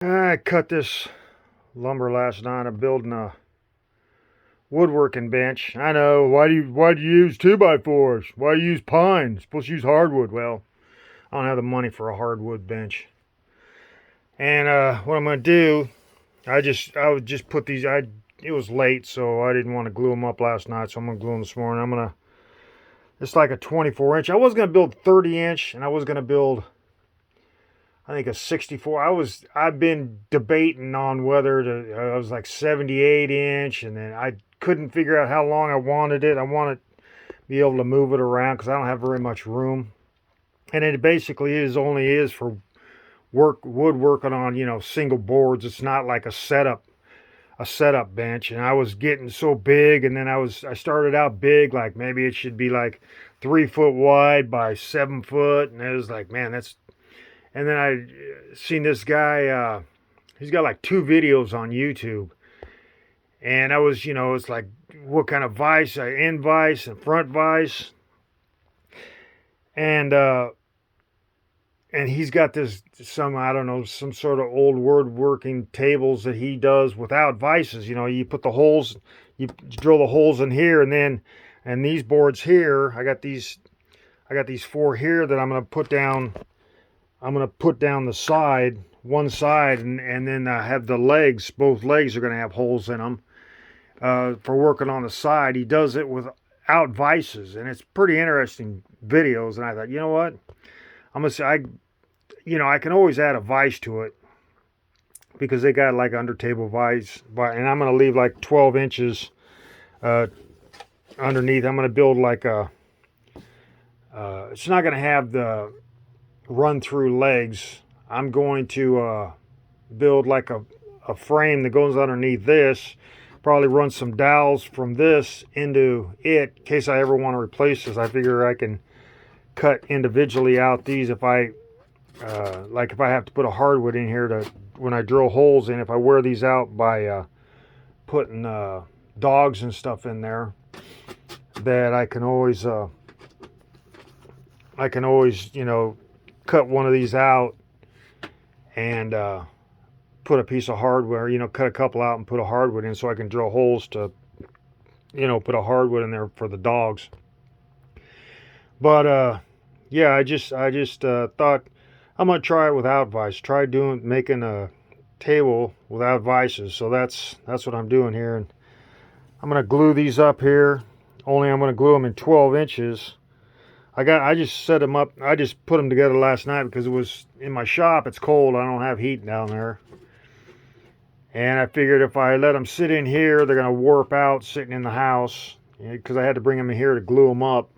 I cut this lumber last night. I'm building a woodworking bench. I know. Why do you use 2x4s? Why do you use pine? You're supposed to use hardwood. Well, I don't have the money for a hardwood bench. And what I'm gonna do, I would just put these. It was late, so I didn't want to glue them up last night. So I'm gonna glue them this morning. It's like a 24 inch. I was gonna build 30 inch, and I was gonna build, I think, a 64. I've been debating on whether to. I was like 78 inch, and then I couldn't figure out how long I wanted it. I wanted to be able to move it around because I don't have very much room, and it basically only is for woodworking on single boards. It's not like a setup bench. And I was getting so big, and then I started out big, like maybe it should be like 3 foot wide by 7 foot, and it was like, man, that's. And then I seen this guy. He's got like 2 videos on YouTube, and it's like what kind of vise, end vise and front vise, and he's got some, I don't know, some sort of old woodworking tables that he does without vices. You put the holes, you drill the holes in here, and these boards here, I got these 4 here that I'm gonna put down. I'm going to put down the side, one side, and then have the legs. Both legs are going to have holes in them for working on the side. He does it without vices, and it's pretty interesting videos. And I thought, you know what? I'm going to say, I can always add a vise to it because they got like under table vise, and I'm going to leave like 12 inches underneath. I'm going to build like it's not going to have the run through legs. I'm going to build like a frame that goes underneath this, probably run some dowels from this into it in case I ever want to replace this. I figure I can cut individually out these if I if I have to put a hardwood in here to when I drill holes in, if I wear these out by putting dogs and stuff in there, that I can always cut one of these out and put a piece of hardware, cut a couple out and put a hardwood in so I can drill holes to, put a hardwood in there for the dogs. But yeah, I just thought I'm gonna try it without vice. Try making a table without vices. So that's what I'm doing here, and I'm gonna glue these up here. Only I'm gonna glue them in 12 inches. I just set them up. I just put them together last night because it was in my shop. It's cold. I don't have heat down there. And I figured if I let them sit in here, they're going to warp out sitting in the house, because I had to bring them in here to glue them up.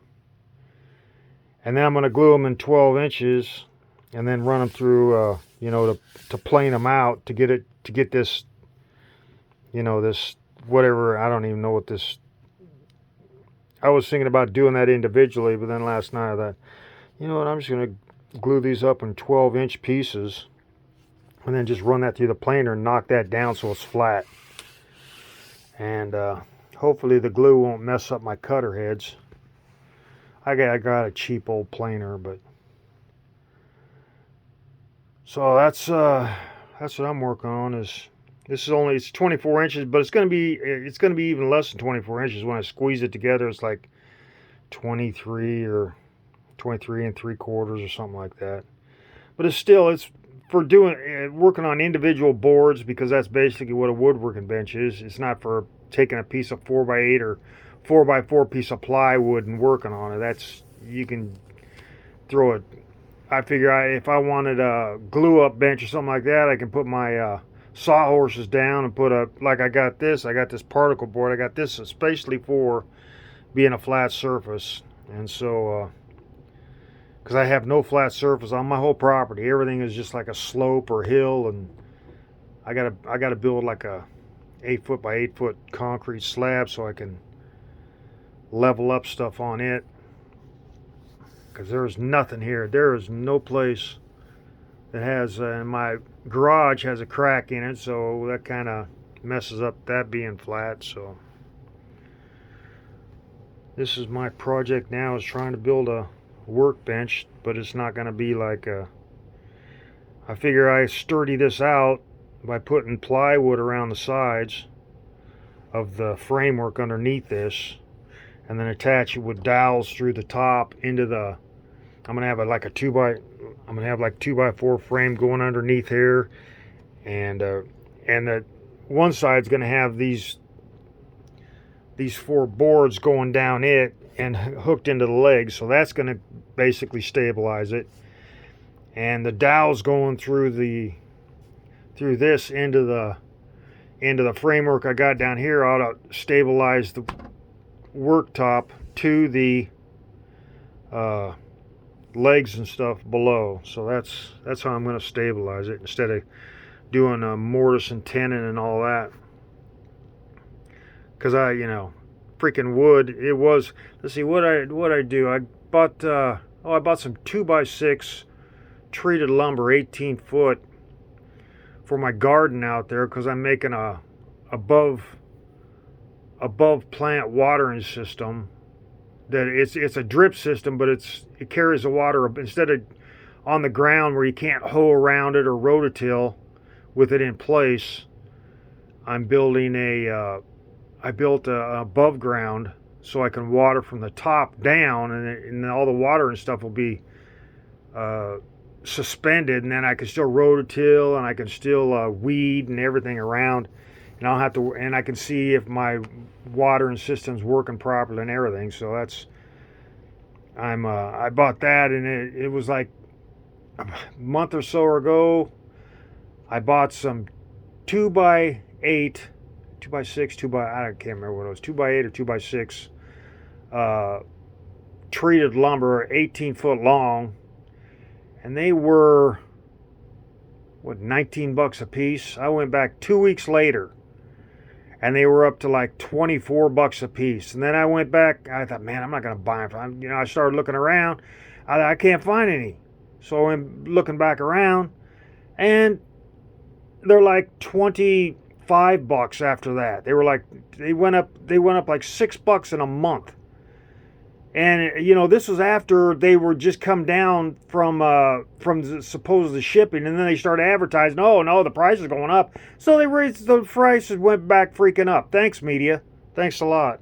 And then I'm going to glue them in 12 inches and then run them through, to plane them out to get this, this whatever. I don't even know what this. I was thinking about doing that individually, but then last night I thought, you know what, I'm just going to glue these up in 12-inch pieces and then just run that through the planer and knock that down so it's flat. And hopefully the glue won't mess up my cutter heads. I got a cheap old planer, but so that's what I'm working on. It's 24 inches, but it's gonna be even less than 24 inches when I squeeze it together. It's like 23 or 23 and 3/4 or something like that. But it's for working on individual boards, because that's basically what a woodworking bench is. It's not for taking a piece of 4x8 or 4x4 piece of plywood and working on it. You can throw it. I figure if I wanted a glue up bench or something like that, I can put my sawhorses down and I got this particle board. I got this especially for being a flat surface. And so because I have no flat surface on my whole property, everything is just like a slope or hill, and I gotta build like a 8 foot by 8 foot concrete slab so I can level up stuff on it, because there's nothing here. There is no place that has my garage has a crack in it, so that kind of messes up that being flat. So this is my project now, is trying to build a workbench, but it's not going to be like I figure I sturdy this out by putting plywood around the sides of the framework underneath this, and then attach it with dowels through the top into the. I'm gonna have like a 2x4 frame going underneath here, and the one side's gonna have these 4 boards going down it and hooked into the legs, so that's gonna basically stabilize it. And the dowels going through this into the framework I got down here ought to stabilize the worktop to the legs and stuff below. So that's how I'm going to stabilize it, instead of doing a mortise and tenon and all that. Because freaking wood. It was. Let's see what I do. I bought I bought some 2x6 treated lumber, 18 foot, for my garden out there, because I'm making a above plant watering system. That it's a drip system, but it carries the water instead of on the ground where you can't hoe around it or rototill with it in place. I'm building I built a above ground so I can water from the top down, and all the water and stuff will be suspended, and then I can still rototill, and I can still weed and everything around, and I'll have to, and I can see if my watering system's working properly and everything. So that's, I bought that, and it was like a month or so ago. I bought some 2x8, 2x6, I can't remember what it was, 2x8 or 2x6 treated lumber, 18 foot long, and they were, what, $19 a piece. I went back 2 weeks later, and they were up to like $24 a piece. And then I went back, I thought, man, I'm not going to buy them. I started looking around. I can't find any. So I'm looking back around, and they're like $25 after that. They went up like $6 in a month. And this was after they were just come down from the supposed shipping, and then they started advertising, oh no, the price is going up. So they raised the prices, went back freaking up. Thanks, media. Thanks a lot.